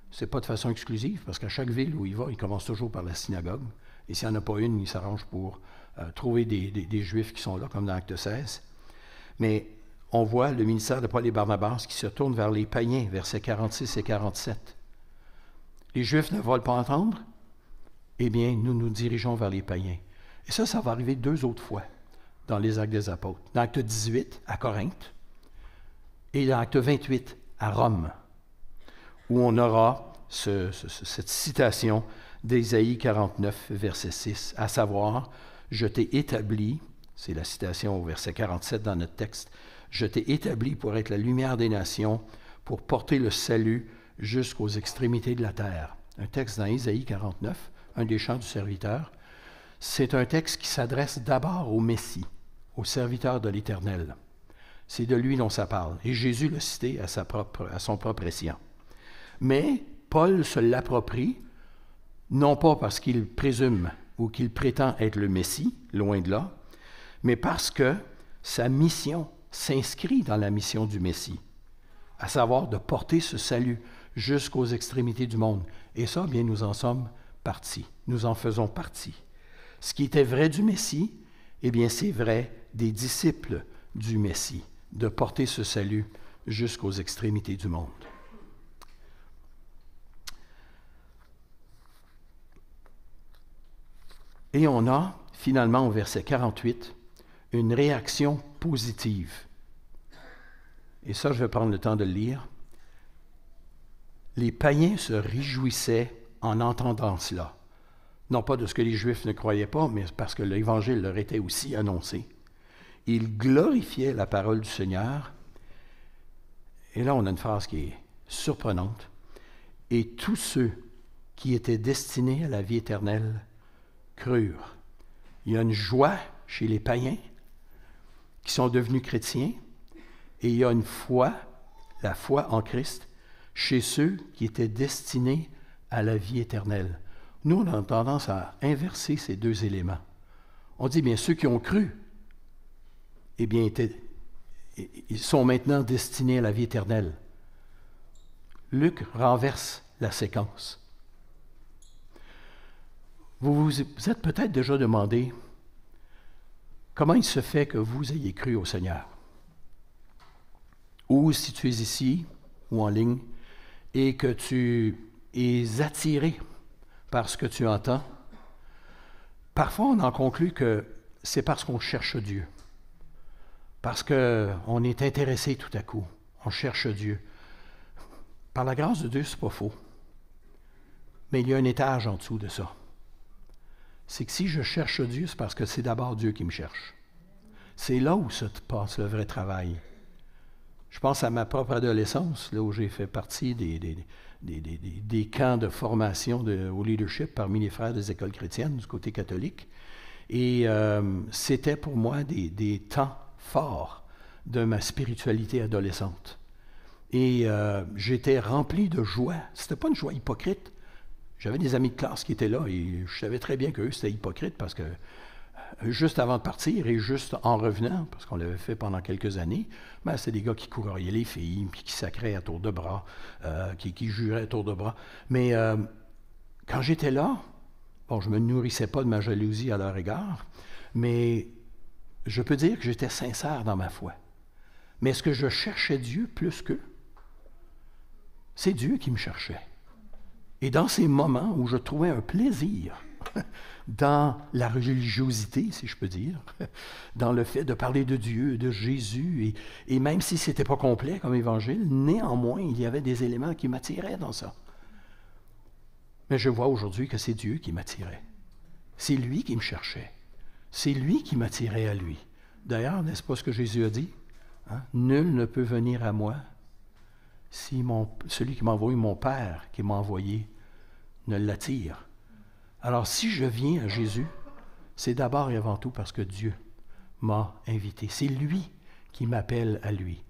Ce n'est pas de façon exclusive, parce qu'à chaque ville où il va, il commence toujours par la synagogue. Et s'il n'y en a pas une, il s'arrange pour trouver des Juifs qui sont là, comme dans Acte 16. Mais on voit le ministère de Paul et Barnabas qui se tourne vers les païens, versets 46 et 47. Les Juifs ne veulent pas entendre? Eh bien, nous nous dirigeons vers les païens. Et ça va arriver 2 autres fois dans les Actes des Apôtres. Dans Acte 18, à Corinthe, et dans Acte 28, à Rome, où on aura cette citation d'Ésaïe 49, verset 6, à savoir, « Je t'ai établi », c'est la citation au verset 47 dans notre texte, « Je t'ai établi pour être la lumière des nations, pour porter le salut jusqu'aux extrémités de la terre. » Un texte dans Ésaïe 49, un des chants du serviteur. C'est un texte qui s'adresse d'abord au Messie, au serviteur de l'Éternel. C'est de lui dont ça parle. Et Jésus l'a cité à son propre escient. Mais Paul se l'approprie, non pas parce qu'il présume ou qu'il prétend être le Messie, loin de là, mais parce que sa mission s'inscrit dans la mission du Messie, à savoir de porter ce salut jusqu'aux extrémités du monde. Et ça, bien, nous en sommes partie. Nous en faisons partie. Ce qui était vrai du Messie, eh bien, c'est vrai des disciples du Messie, de porter ce salut jusqu'aux extrémités du monde. Et on a, finalement, au verset 48, une réaction positive. Et ça, je vais prendre le temps de le lire. Les païens se réjouissaient en entendant cela. Non pas de ce que les Juifs ne croyaient pas, mais parce que l'Évangile leur était aussi annoncé. Ils glorifiaient la parole du Seigneur. Et là, on a une phrase qui est surprenante. Et tous ceux qui étaient destinés à la vie éternelle crurent. Il y a une joie chez les païens qui sont devenus chrétiens, et il y a une foi, la foi en Christ, chez ceux qui étaient destinés à la vie éternelle. Nous, on a tendance à inverser ces 2 éléments. On dit, bien, ceux qui ont cru, eh bien, ils sont maintenant destinés à la vie éternelle. Luc renverse la séquence. Vous vous êtes peut-être déjà demandé comment il se fait que vous ayez cru au Seigneur. Ou si tu es ici ou en ligne et que tu es attiré par ce que tu entends, parfois on en conclut que c'est parce qu'on cherche Dieu. Parce qu'on est intéressé tout à coup. On cherche Dieu. Par la grâce de Dieu, c'est pas faux. Mais il y a un étage en dessous de ça. C'est que si je cherche Dieu, c'est parce que c'est d'abord Dieu qui me cherche. C'est là où se passe le vrai travail. Je pense à ma propre adolescence, là où j'ai fait partie des camps de formation au leadership parmi les frères des écoles chrétiennes du côté catholique. Et c'était pour moi des temps forts de ma spiritualité adolescente. Et j'étais rempli de joie. C'était pas une joie hypocrite. J'avais des amis de classe qui étaient là et je savais très bien qu'eux, c'était hypocrite parce que juste avant de partir et juste en revenant, parce qu'on l'avait fait pendant quelques années, ben, c'était des gars qui courroyaient les filles, puis qui sacraient à tour de bras, qui juraient à tour de bras. Mais quand j'étais là, bon, je ne me nourrissais pas de ma jalousie à leur égard, mais je peux dire que j'étais sincère dans ma foi. Mais est-ce que je cherchais Dieu plus qu'eux? C'est Dieu qui me cherchait. Et dans ces moments où je trouvais un plaisir dans la religiosité, si je peux dire, dans le fait de parler de Dieu, de Jésus, et même si ce n'était pas complet comme évangile, néanmoins, il y avait des éléments qui m'attiraient dans ça. Mais je vois aujourd'hui que c'est Dieu qui m'attirait. C'est lui qui me cherchait. C'est lui qui m'attirait à lui. D'ailleurs, n'est-ce pas ce que Jésus a dit? Hein? Nul ne peut venir à moi si celui qui m'a envoyé, mon Père qui m'a envoyé, ne l'attire. Alors, si je viens à Jésus, c'est d'abord et avant tout parce que Dieu m'a invité. C'est lui qui m'appelle à lui.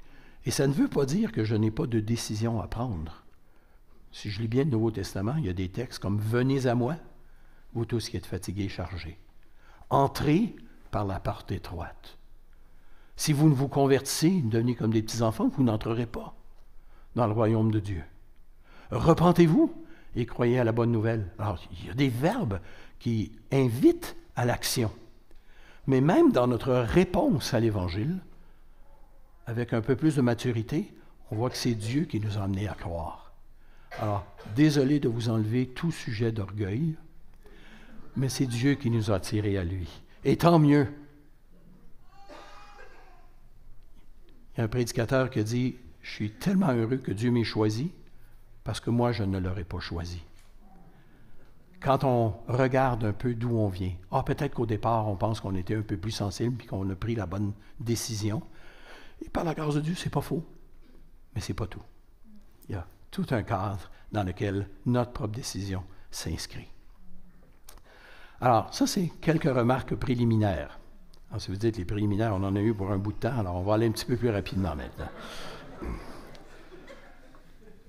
Et ça ne veut pas dire que je n'ai pas de décision à prendre. Si je lis bien le Nouveau Testament, il y a des textes comme « Venez à moi, vous tous qui êtes fatigués et chargés. Entrez par la porte étroite. Si vous ne vous convertissez, devenez comme des petits-enfants, vous n'entrerez pas dans le royaume de Dieu. Repentez-vous et croyez à la bonne nouvelle. » Alors, il y a des verbes qui invitent à l'action. Mais même dans notre réponse à l'Évangile, avec un peu plus de maturité, on voit que c'est Dieu qui nous a amenés à croire. Alors, désolé de vous enlever tout sujet d'orgueil, mais c'est Dieu qui nous a attirés à lui. Et tant mieux. Il y a un prédicateur qui a dit « Je suis tellement heureux que Dieu m'ait choisi parce que moi, je ne l'aurais pas choisi. » Quand on regarde un peu d'où on vient, peut-être qu'au départ, on pense qu'on était un peu plus sensible puis qu'on a pris la bonne décision. Et par la grâce de Dieu, c'est pas faux, mais c'est pas tout. Il y a tout un cadre dans lequel notre propre décision s'inscrit. Alors, ça, c'est quelques remarques préliminaires. Alors, si vous dites les préliminaires, on en a eu pour un bout de temps, alors on va aller un petit peu plus rapidement maintenant.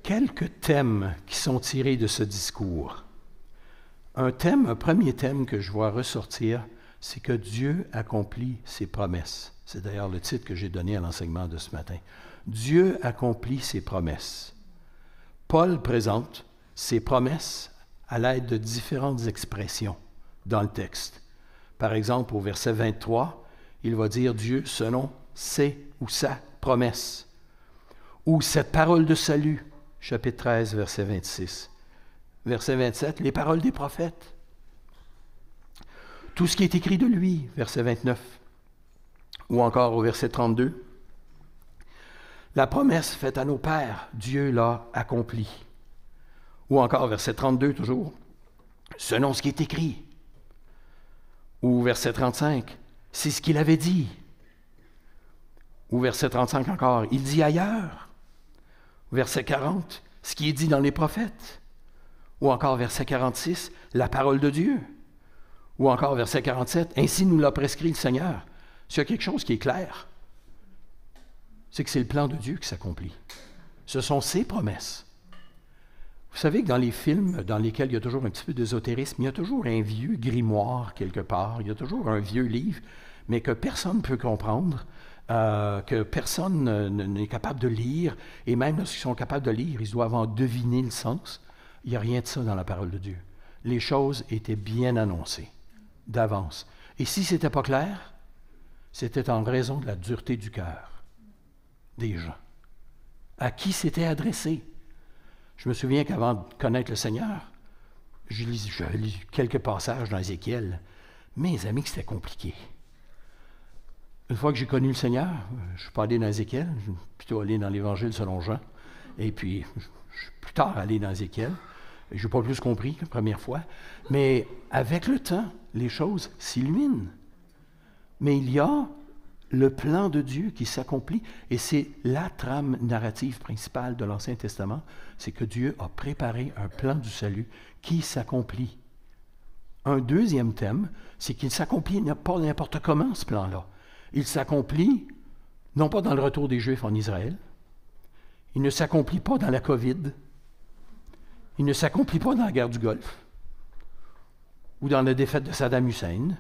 Quelques thèmes qui sont tirés de ce discours. Un premier thème que je vois ressortir, c'est que Dieu accomplit ses promesses. C'est d'ailleurs le titre que j'ai donné à l'enseignement de ce matin. Dieu accomplit ses promesses. Paul présente ses promesses à l'aide de différentes expressions dans le texte. Par exemple, au verset 23, il va dire Dieu selon ses ou sa promesse. Ou cette parole de salut, chapitre 13, verset 26. Verset 27, les paroles des prophètes. Tout ce qui est écrit de lui, verset 29. Ou encore au verset 32, la promesse faite à nos pères, Dieu l'a accomplie. Ou encore verset 32 toujours, selon ce qui est écrit. Ou verset 35, c'est ce qu'il avait dit. Ou verset 35 encore, il dit ailleurs. Verset 40, ce qui est dit dans les prophètes. Ou encore verset 46, la parole de Dieu. Ou encore verset 47, ainsi nous l'a prescrit le Seigneur. S'il y a quelque chose qui est clair, c'est que c'est le plan de Dieu qui s'accomplit. Ce sont ses promesses. Vous savez que dans les films dans lesquels il y a toujours un petit peu d'ésotérisme, il y a toujours un vieux grimoire quelque part, il y a toujours un vieux livre, mais que personne ne peut comprendre, que personne n'est capable de lire, et même lorsqu'ils sont capables de lire, ils doivent en deviner le sens. Il n'y a rien de ça dans la parole de Dieu. Les choses étaient bien annoncées d'avance. Et si ce n'était pas clair, c'était en raison de la dureté du cœur des gens. À qui c'était adressé? Je me souviens qu'avant de connaître le Seigneur, j'avais lu quelques passages dans Ézéchiel. Mes amis, que c'était compliqué. Une fois que j'ai connu le Seigneur, je ne suis pas allé dans Ézéchiel, je suis plutôt allé dans l'Évangile selon Jean. Et puis, je suis plus tard allé dans Ézéchiel. Je n'ai pas plus compris la première fois. Mais avec le temps, les choses s'illuminent. Mais il y a le plan de Dieu qui s'accomplit, et c'est la trame narrative principale de l'Ancien Testament, c'est que Dieu a préparé un plan du salut qui s'accomplit. Un deuxième thème, c'est qu'il s'accomplit pas n'importe comment, ce plan-là. Il s'accomplit, non pas dans le retour des Juifs en Israël, il ne s'accomplit pas dans la COVID, il ne s'accomplit pas dans la guerre du Golfe, ou dans la défaite de Saddam Hussein,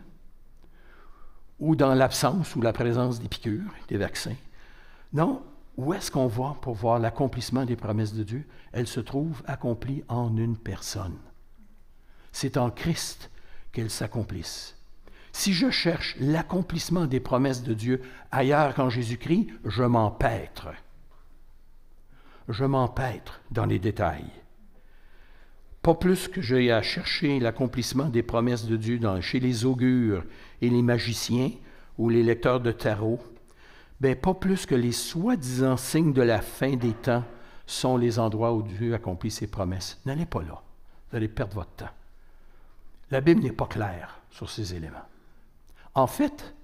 ou dans l'absence ou la présence des piqûres, des vaccins. Non, où est-ce qu'on va pour voir l'accomplissement des promesses de Dieu? Elle se trouve accomplie en une personne. C'est en Christ qu'elles s'accomplissent. Si je cherche l'accomplissement des promesses de Dieu ailleurs qu'en Jésus-Christ, je m'empêtre. Je m'empêtre dans les détails. Pas plus que j'ai à chercher l'accomplissement des promesses de Dieu chez les augures et les magiciens ou les lecteurs de tarot, pas plus que les soi-disant signes de la fin des temps sont les endroits où Dieu accomplit ses promesses. N'allez pas là. Vous allez perdre votre temps. La Bible n'est pas claire sur ces éléments. En fait,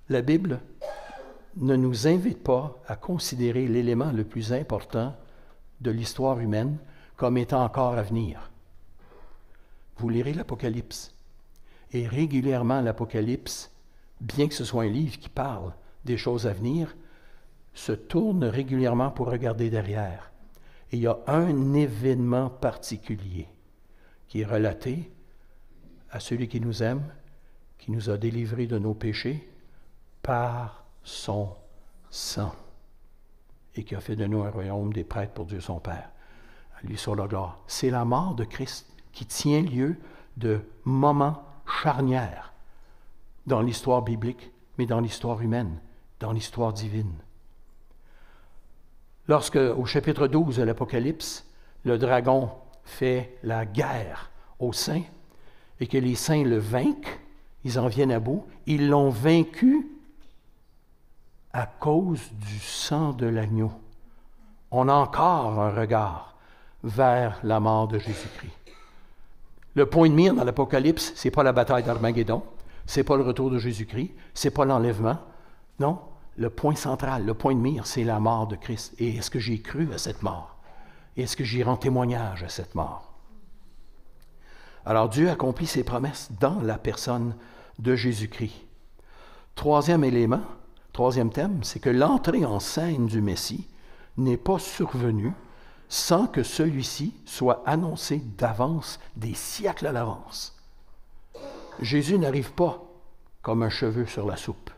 la Bible ne nous invite pas à considérer l'élément le plus important de l'histoire humaine comme étant encore à venir. Vous lirez l'Apocalypse. Et régulièrement, l'Apocalypse, bien que ce soit un livre qui parle des choses à venir, se tourne régulièrement pour regarder derrière. Et il y a un événement particulier qui est relaté à celui qui nous aime, qui nous a délivrés de nos péchés par son sang et qui a fait de nous un royaume des prêtres pour Dieu son Père. À lui soit la gloire. C'est la mort de Christ qui tient lieu de moments charnières dans l'histoire biblique, mais dans l'histoire humaine, dans l'histoire divine. Lorsque, au chapitre 12 de l'Apocalypse, le dragon fait la guerre aux saints et que les saints le vainquent, ils en viennent à bout, ils l'ont vaincu à cause du sang de l'agneau. On a encore un regard vers la mort de Jésus-Christ. Le point de mire dans l'Apocalypse, ce n'est pas la bataille d'Armageddon, ce n'est pas le retour de Jésus-Christ, ce n'est pas l'enlèvement. Non, le point central, le point de mire, c'est la mort de Christ. Et est-ce que j'ai cru à cette mort? Est-ce que j'y rends témoignage à cette mort? Alors Dieu accomplit ses promesses dans la personne de Jésus-Christ. Troisième élément, troisième thème, c'est que l'entrée en scène du Messie n'est pas survenue sans que celui-ci soit annoncé d'avance, des siècles à l'avance. Jésus n'arrive pas comme un cheveu sur la soupe.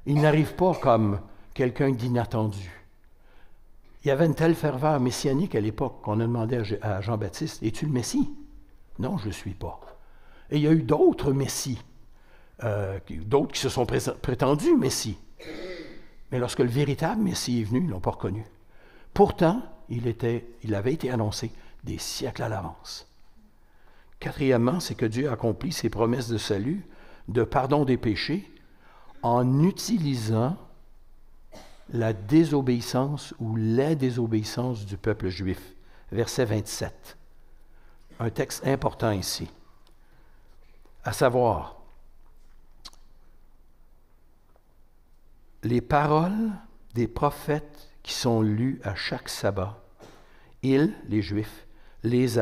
Il n'arrive pas comme quelqu'un d'inattendu. Il y avait une telle ferveur messianique à l'époque qu'on a demandé à Jean-Baptiste, « Es-tu le Messie? » « Non, je ne le suis pas. » Et il y a eu d'autres Messies, d'autres qui se sont prétendus Messie. Mais lorsque le véritable Messie est venu, ils ne l'ont pas reconnu. Pourtant, il avait été annoncé des siècles à l'avance. Quatrièmement, c'est que Dieu accomplit ses promesses de salut, de pardon des péchés, en utilisant la désobéissance ou la désobéissance du peuple juif. Verset 27. Un texte important ici. À savoir, les paroles des prophètes qui sont lues à chaque sabbat, ils, les Juifs, les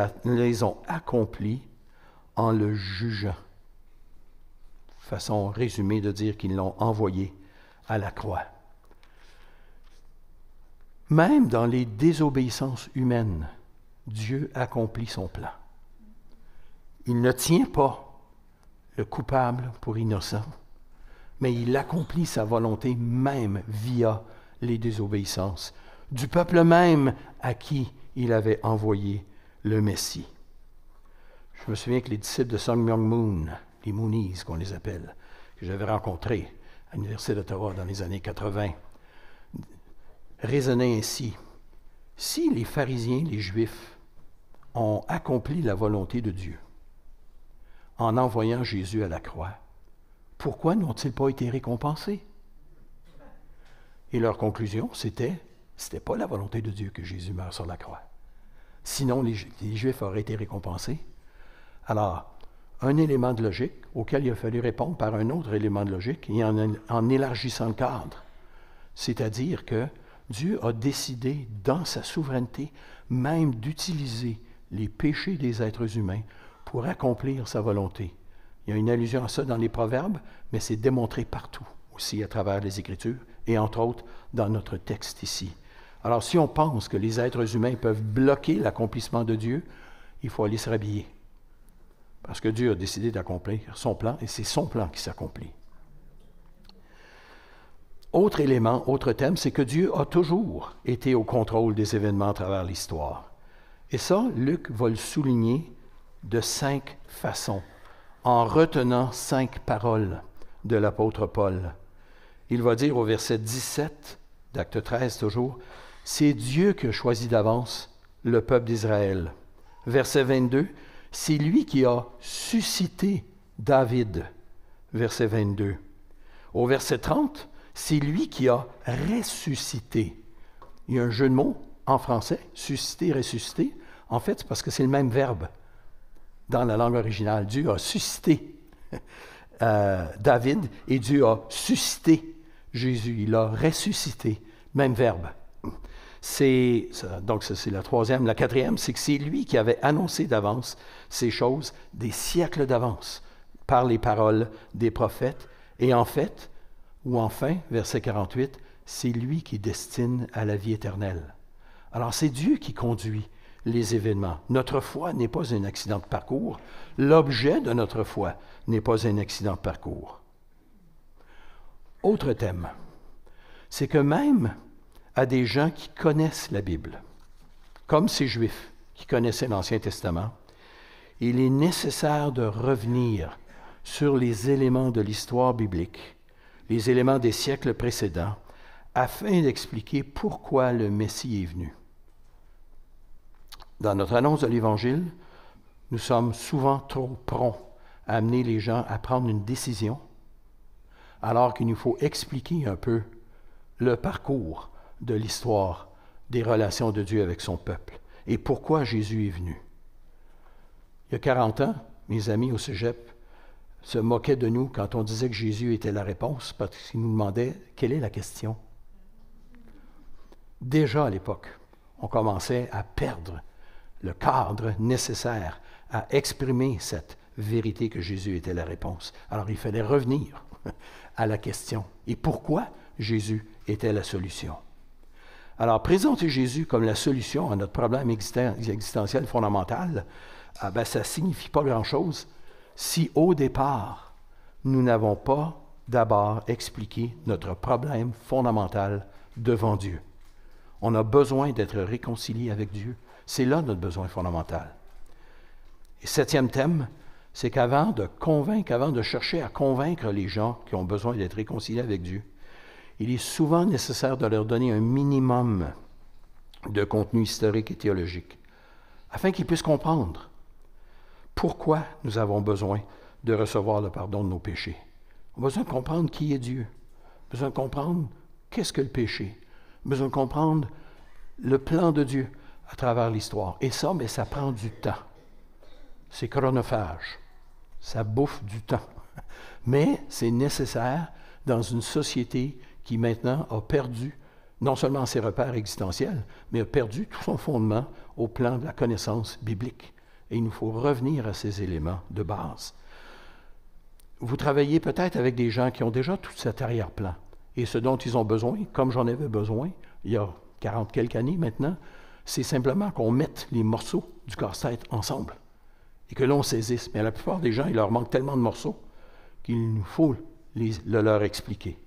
ont accomplies en le jugeant. Façon résumée de dire qu'ils l'ont envoyé à la croix. Même dans les désobéissances humaines, Dieu accomplit son plan. Il ne tient pas le coupable pour innocent, mais il accomplit sa volonté même via les désobéissances du peuple même à qui il avait envoyé le Messie. Je me souviens que les disciples de Sun Myung Moon, les Moonies qu'on les appelle, que j'avais rencontrés à l'Université d'Ottawa dans les années 80, raisonnaient ainsi. Si les pharisiens, les Juifs, ont accompli la volonté de Dieu en envoyant Jésus à la croix, pourquoi n'ont-ils pas été récompensés? Et leur conclusion, c'était pas la volonté de Dieu que Jésus meure sur la croix. Sinon, les Juifs auraient été récompensés. Alors, un élément de logique auquel il a fallu répondre par un autre élément de logique et en élargissant le cadre. C'est-à-dire que Dieu a décidé, dans sa souveraineté, même d'utiliser les péchés des êtres humains pour accomplir sa volonté. Il y a une allusion à ça dans les Proverbes, mais c'est démontré partout, aussi à travers les Écritures, et entre autres dans notre texte ici. Alors, si on pense que les êtres humains peuvent bloquer l'accomplissement de Dieu, il faut aller se rhabiller. Parce que Dieu a décidé d'accomplir son plan, et c'est son plan qui s'accomplit. Autre élément, autre thème, c'est que Dieu a toujours été au contrôle des événements à travers l'histoire. Et ça, Luc va le souligner de 5 façons, en retenant 5 paroles de l'apôtre Paul. Il va dire au verset 17, d'Acte 13 toujours, « C'est Dieu qui a choisi d'avance le peuple d'Israël. » Verset 22, « C'est lui qui a suscité David. » Verset 22. Au verset 30, « C'est lui qui a ressuscité. » Il y a un jeu de mots en français, « susciter »,« ressusciter ». En fait, c'est parce que c'est le même verbe dans la langue originale. Dieu a suscité David et Dieu a suscité Jésus. Il a ressuscité. Même verbe. Donc, ça, c'est la troisième. La quatrième, c'est que c'est lui qui avait annoncé d'avance ces choses des siècles d'avance par les paroles des prophètes. Et en fait, ou enfin, verset 48, c'est lui qui destine à la vie éternelle. Alors, c'est Dieu qui conduit les événements. Notre foi n'est pas un accident de parcours. L'objet de notre foi n'est pas un accident de parcours. Autre thème, c'est que même à des gens qui connaissent la Bible, comme ces Juifs qui connaissaient l'Ancien Testament, il est nécessaire de revenir sur les éléments de l'histoire biblique, les éléments des siècles précédents, afin d'expliquer pourquoi le Messie est venu. Dans notre annonce de l'Évangile, nous sommes souvent trop prompts à amener les gens à prendre une décision, alors qu'il nous faut expliquer un peu le parcours de l'histoire des relations de Dieu avec son peuple et pourquoi Jésus est venu. Il y a 40 ans, mes amis au cégep se moquaient de nous quand on disait que Jésus était la réponse parce qu'ils nous demandaient quelle est la question. Déjà à l'époque, on commençait à perdre le cadre nécessaire à exprimer cette vérité que Jésus était la réponse. Alors il fallait revenir à la question. Et pourquoi Jésus était la solution? Alors, présenter Jésus comme la solution à notre problème existentiel fondamental, ça ne signifie pas grand-chose si, au départ, nous n'avons pas d'abord expliqué notre problème fondamental devant Dieu. On a besoin d'être réconcilié avec Dieu. C'est là notre besoin fondamental. Et 7e thème, c'est qu'avant de chercher à convaincre les gens qui ont besoin d'être réconciliés avec Dieu, il est souvent nécessaire de leur donner un minimum de contenu historique et théologique, afin qu'ils puissent comprendre pourquoi nous avons besoin de recevoir le pardon de nos péchés. On a besoin de comprendre qui est Dieu, on a besoin de comprendre qu'est-ce que le péché, on a besoin de comprendre le plan de Dieu à travers l'histoire. Et ça, ça prend du temps. C'est chronophage. Ça bouffe du temps. Mais c'est nécessaire dans une société qui maintenant a perdu non seulement ses repères existentiels, mais a perdu tout son fondement au plan de la connaissance biblique. Et il nous faut revenir à ces éléments de base. Vous travaillez peut-être avec des gens qui ont déjà tout cet arrière-plan. Et ce dont ils ont besoin, comme j'en avais besoin, il y a 40 quelques années maintenant, c'est simplement qu'on mette les morceaux du casse-tête ensemble et que l'on saisisse. Mais à la plupart des gens, il leur manque tellement de morceaux qu'il nous faut le leur expliquer.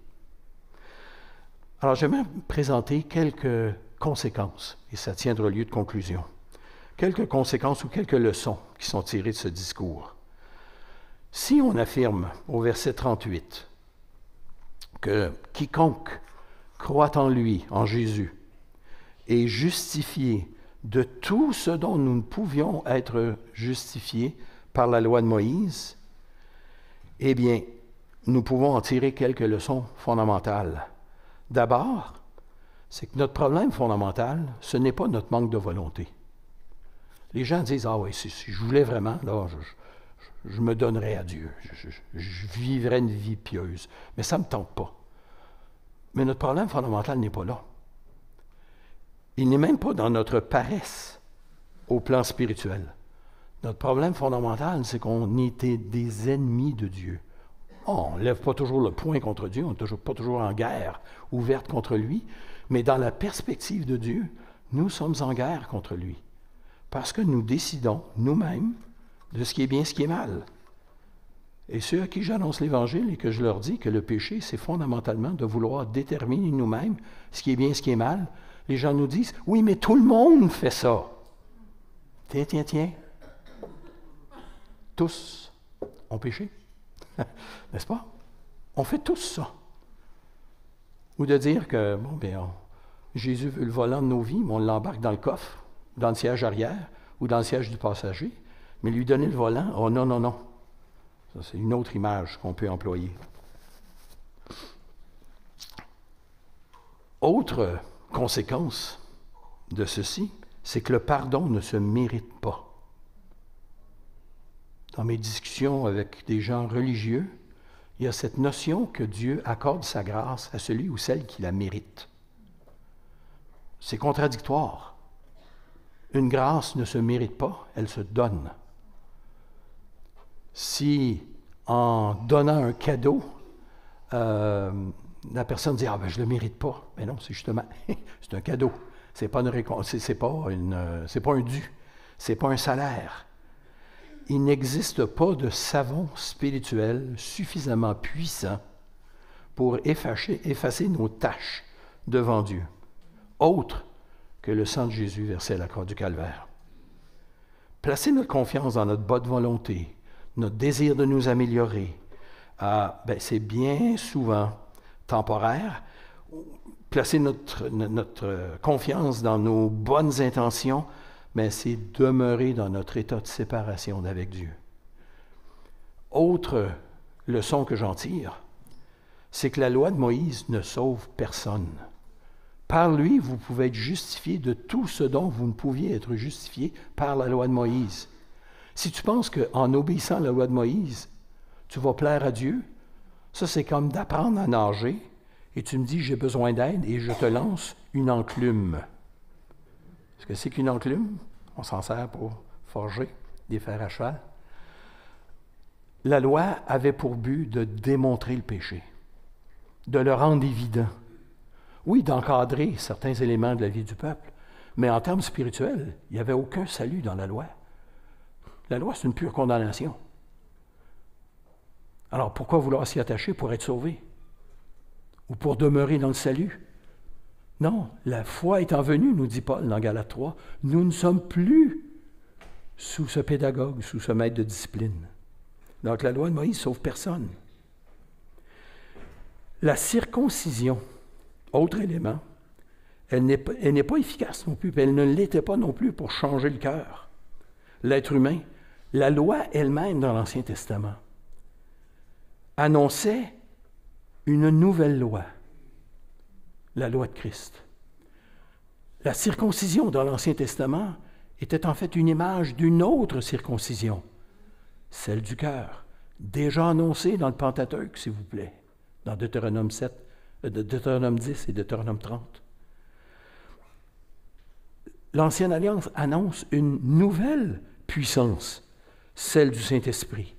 Alors, j'aimerais présenter quelques conséquences, et ça tiendra lieu de conclusion. Quelques conséquences ou quelques leçons qui sont tirées de ce discours. Si on affirme au verset 38 que quiconque croit en lui, en Jésus, est justifié de tout ce dont nous ne pouvions être justifiés par la loi de Moïse, eh bien, nous pouvons en tirer quelques leçons fondamentales. D'abord, c'est que notre problème fondamental, ce n'est pas notre manque de volonté. Les gens disent « Ah oui, si je voulais vraiment, là, je me donnerais à Dieu, je vivrais une vie pieuse. Mais ça ne me tente pas. Mais notre problème fondamental n'est pas là. Il n'est même pas dans notre paresse au plan spirituel. Notre problème fondamental, c'est qu'on était des ennemis de Dieu. Oh, on ne lève pas toujours le poing contre Dieu, on n'est pas toujours en guerre ouverte contre lui, mais dans la perspective de Dieu, nous sommes en guerre contre lui. Parce que nous décidons nous-mêmes de ce qui est bien, ce qui est mal. Et ceux à qui j'annonce l'Évangile et que je leur dis que le péché, c'est fondamentalement de vouloir déterminer nous-mêmes ce qui est bien, ce qui est mal, les gens nous disent « Oui, mais tout le monde fait ça. » Tiens. Tous ont péché. N'est-ce pas? On fait tous ça. Ou de dire que, Jésus veut le volant de nos vies, mais on l'embarque dans le coffre, dans le siège arrière ou dans le siège du passager, mais lui donner le volant, oh non. Ça, c'est une autre image qu'on peut employer. Autre conséquence de ceci, c'est que le pardon ne se mérite pas. Dans mes discussions avec des gens religieux, il y a cette notion que Dieu accorde sa grâce à celui ou celle qui la mérite. C'est contradictoire. Une grâce ne se mérite pas, elle se donne. Si, en donnant un cadeau, la personne dit « Ah, je ne le mérite pas », mais non, c'est justement, c'est un cadeau. C'est pas un dû, c'est pas un salaire. Il n'existe pas de savon spirituel suffisamment puissant pour effacer nos tâches devant Dieu, autre que le sang de Jésus versé à la croix du Calvaire. Placer notre confiance dans notre bonne volonté, notre désir de nous améliorer, c'est bien souvent temporaire. Placer notre confiance dans nos bonnes intentions, mais c'est demeurer dans notre état de séparation d'avec Dieu. Autre leçon que j'en tire, c'est que la loi de Moïse ne sauve personne. Par lui, vous pouvez être justifié de tout ce dont vous ne pouviez être justifié par la loi de Moïse. Si tu penses qu'en obéissant à la loi de Moïse, tu vas plaire à Dieu, ça c'est comme d'apprendre à nager, et tu me dis j'ai besoin d'aide et je te lance une enclume. Est-ce que c'est qu'une enclume? On s'en sert pour forger des fers à cheval. La loi avait pour but de démontrer le péché, de le rendre évident. Oui, d'encadrer certains éléments de la vie du peuple, mais en termes spirituels, il n'y avait aucun salut dans la loi. La loi, c'est une pure condamnation. Alors pourquoi vouloir s'y attacher pour être sauvé? Ou pour demeurer dans le salut? Non, la foi étant venue, nous dit Paul dans Galates 3, nous ne sommes plus sous ce pédagogue, sous ce maître de discipline. Donc la loi de Moïse ne sauve personne. La circoncision, autre élément, elle n'est pas efficace non plus, puis elle ne l'était pas non plus pour changer le cœur. L'être humain, la loi elle-même dans l'Ancien Testament, annonçait une nouvelle loi, la loi de Christ. La circoncision dans l'Ancien Testament était en fait une image d'une autre circoncision, celle du cœur, déjà annoncée dans le Pentateuque, s'il vous plaît, dans Deutéronome 10 et Deutéronome 30. L'Ancienne Alliance annonce une nouvelle puissance, celle du Saint-Esprit.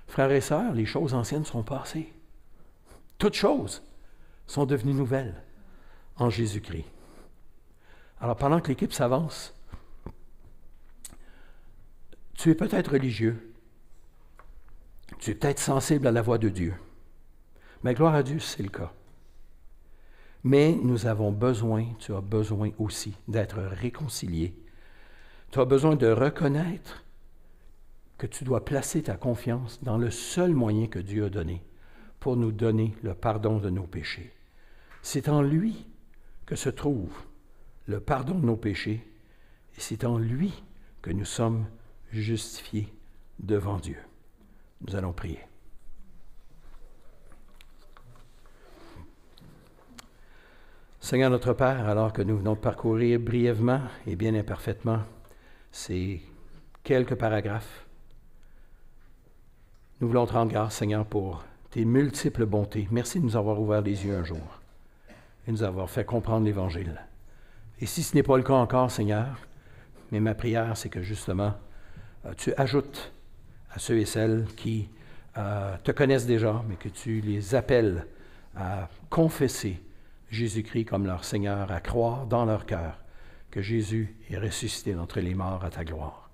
Frères et sœurs, les choses anciennes sont passées. Toutes choses sont devenues nouvelles en Jésus-Christ. Alors, pendant que l'équipe s'avance, tu es peut-être religieux, tu es peut-être sensible à la voix de Dieu, mais gloire à Dieu, c'est le cas. Mais nous avons besoin, tu as besoin aussi d'être réconcilié. Tu as besoin de reconnaître que tu dois placer ta confiance dans le seul moyen que Dieu a donné pour nous donner le pardon de nos péchés. C'est en lui que se trouve le pardon de nos péchés et c'est en lui que nous sommes justifiés devant Dieu. Nous allons prier. Seigneur notre Père, alors que nous venons de parcourir brièvement et bien imparfaitement ces quelques paragraphes, Nous voulons te rendre grâce, Seigneur, pour tes multiples bontés. Merci de nous avoir ouvert les yeux un jour et de nous avoir fait comprendre l'Évangile. Et si ce n'est pas le cas encore, Seigneur, mais ma prière, c'est que justement, tu ajoutes à ceux et celles qui te connaissent déjà, mais que tu les appelles à confesser Jésus-Christ comme leur Seigneur, à croire dans leur cœur que Jésus est ressuscité d'entre les morts à ta gloire.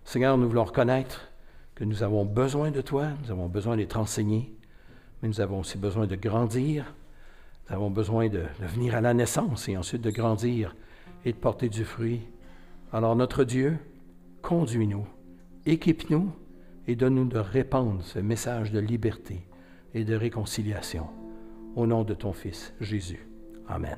Seigneur, nous voulons reconnaître que nous avons besoin de toi, nous avons besoin d'être enseignés, mais nous avons aussi besoin de grandir, nous avons besoin de venir à la naissance et ensuite de grandir et de porter du fruit. Alors notre Dieu, conduis-nous, équipe-nous et donne-nous de répandre ce message de liberté et de réconciliation. Au nom de ton Fils, Jésus. Amen.